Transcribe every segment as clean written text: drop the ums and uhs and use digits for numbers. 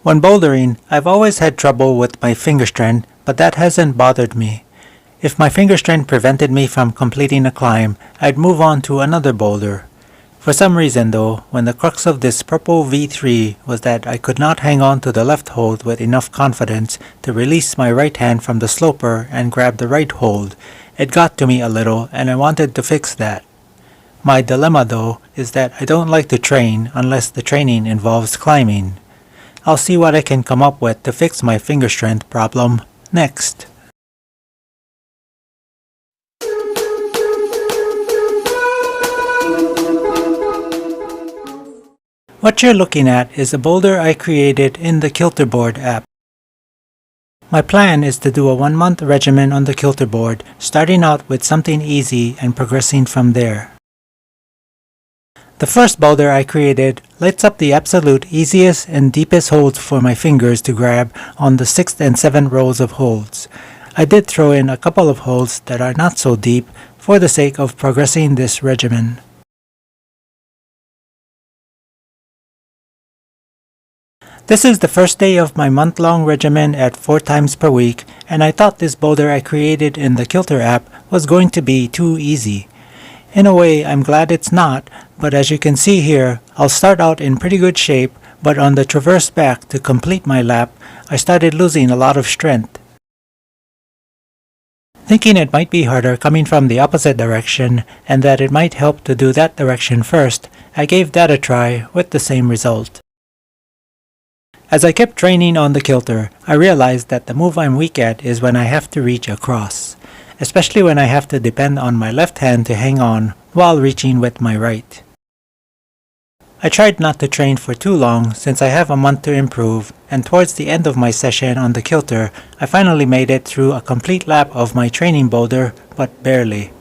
When bouldering, I've always had trouble with my finger strength, but that hasn't bothered me. If my finger strength prevented me from completing a climb, I'd move on to another boulder. For some reason though, when the crux of this purple V3 was that I could not hang on to the left hold with enough confidence to release my right hand from the sloper and grab the right hold, it got to me a little and I wanted to fix that. My dilemma though is that I don't like to train unless the training involves climbing. I'll see what I can come up with to fix my finger strength problem next. What you're looking at is a boulder I created in the Kilter board app. My plan is to do a 1-month regimen on the Kilter board, starting out with something easy and progressing from there. The first boulder I created lights up the absolute easiest and deepest holds for my fingers to grab on the 6th and 7th rows of holds. I did throw in a couple of holds that are not so deep for the sake of progressing this regimen. This is the first day of my month-long regimen at 4 times per week, and I thought this boulder I created in the Kilter app was going to be too easy. In a way, I'm glad it's not, but as you can see here, I'll start out in pretty good shape, but on the traverse back to complete my lap, I started losing a lot of strength. Thinking it might be harder coming from the opposite direction, and that it might help to do that direction first, I gave that a try with the same result. As I kept training on the Kilter, I realized that the move I'm weak at is when I have to reach across, especially when I have to depend on my left hand to hang on while reaching with my right. I tried not to train for too long since I have a month to improve, and towards the end of my session on the Kilter, I finally made it through a complete lap of my training boulder, but barely.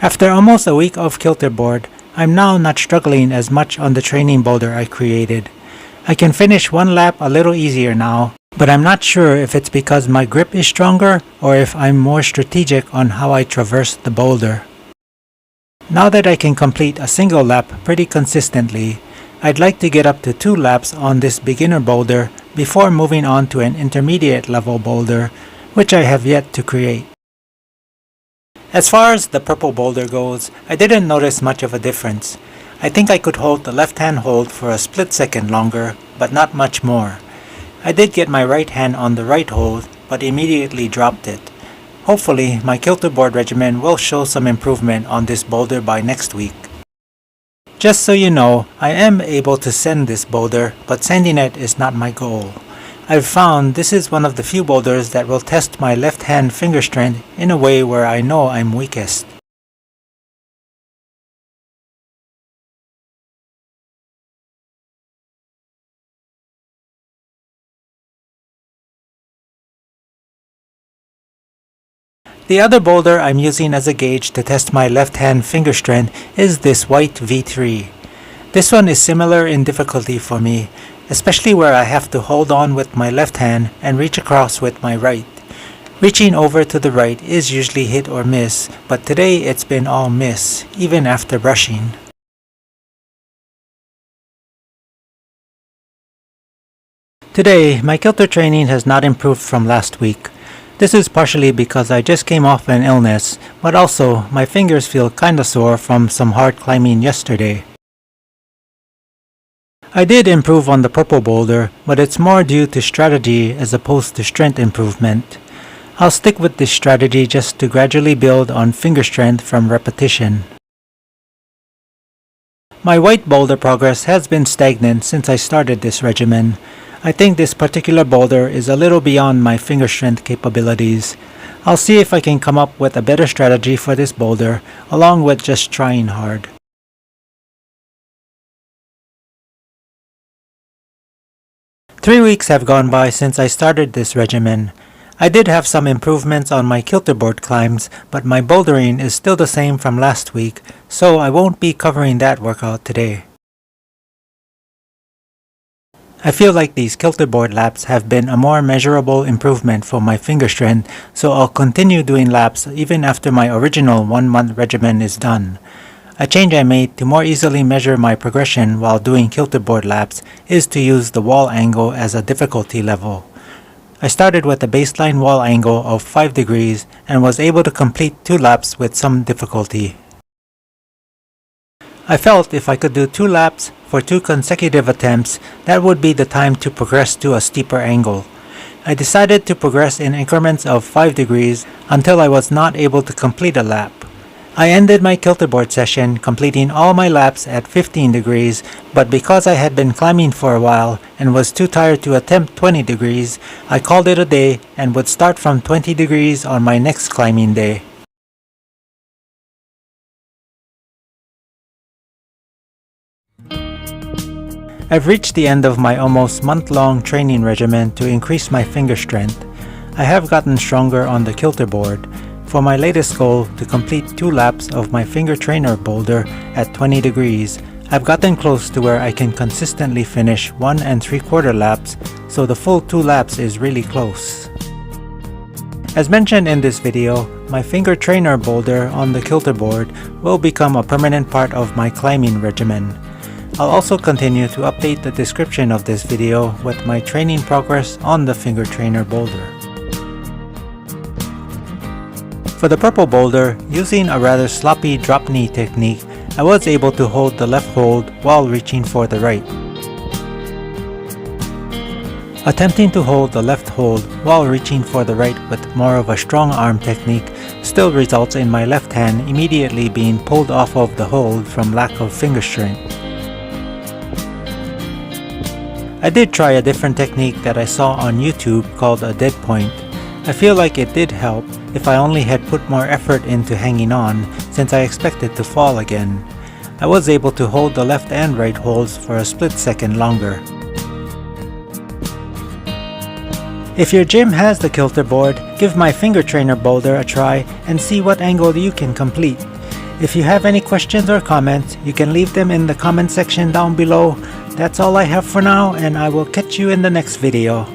After almost a week of Kilter board, I'm now not struggling as much on the training boulder I created. I can finish one lap a little easier now, but I'm not sure if it's because my grip is stronger or if I'm more strategic on how I traverse the boulder. Now that I can complete a single lap pretty consistently, I'd like to get up to 2 laps on this beginner boulder before moving on to an intermediate level boulder, which I have yet to create. As far as the purple boulder goes, I didn't notice much of a difference. I think I could hold the left hand hold for a split second longer, but not much more. I did get my right hand on the right hold, but immediately dropped it. Hopefully, my Kilter board regimen will show some improvement on this boulder by next week. Just so you know, I am able to send this boulder, but sending it is not my goal. I've found this is one of the few boulders that will test my left hand finger strength in a way where I know I'm weakest. The other boulder I'm using as a gauge to test my left hand finger strength is this white V3. This one is similar in difficulty for me, especially where I have to hold on with my left hand and reach across with my right. Reaching over to the right is usually hit or miss, but today it's been all miss, even after brushing. Today, my Kilter training has not improved from last week. This is partially because I just came off an illness, but also my fingers feel kinda sore from some hard climbing yesterday. I did improve on the purple boulder, but it's more due to strategy as opposed to strength improvement. I'll stick with this strategy just to gradually build on finger strength from repetition. My white boulder progress has been stagnant since I started this regimen. I think this particular boulder is a little beyond my finger strength capabilities. I'll see if I can come up with a better strategy for this boulder, along with just trying hard. Three weeks have gone by since I started this regimen. I did have some improvements on my Kilter board climbs, but my bouldering is still the same from last week, so I won't be covering that workout today. I feel like these Kilter board laps have been a more measurable improvement for my finger strength, so I'll continue doing laps even after my original 1-month regimen is done. A change I made to more easily measure my progression while doing Kilter board laps is to use the wall angle as a difficulty level. I started with a baseline wall angle of 5 degrees and was able to complete 2 laps with some difficulty. I felt if I could do 2 laps for 2 consecutive attempts, that would be the time to progress to a steeper angle. I decided to progress in increments of 5 degrees until I was not able to complete a lap. I ended my Kilter board session completing all my laps at 15 degrees, but because I had been climbing for a while and was too tired to attempt 20 degrees, I called it a day and would start from 20 degrees on my next climbing day. I've reached the end of my almost month-long training regimen to increase my finger strength. I have gotten stronger on the Kilter board. For my latest goal to complete 2 laps of my finger trainer boulder at 20 degrees, I've gotten close to where I can consistently finish 1 3/4 laps, so the full 2 laps is really close. As mentioned in this video, my finger trainer boulder on the Kilter board will become a permanent part of my climbing regimen. I'll also continue to update the description of this video with my training progress on the finger trainer boulder. For the purple boulder, using a rather sloppy drop knee technique, I was able to hold the left hold while reaching for the right. Attempting to hold the left hold while reaching for the right with more of a strong arm technique still results in my left hand immediately being pulled off of the hold from lack of finger strength. I did try a different technique that I saw on YouTube called a dead point. I feel like it did help if I only had put more effort into hanging on, since I expected to fall again. I was able to hold the left and right holds for a split second longer. If your gym has the Kilter board, give my finger trainer boulder a try and see what angle you can complete. If you have any questions or comments, you can leave them in the comment section down below. That's all I have for now, and I will catch you in the next video.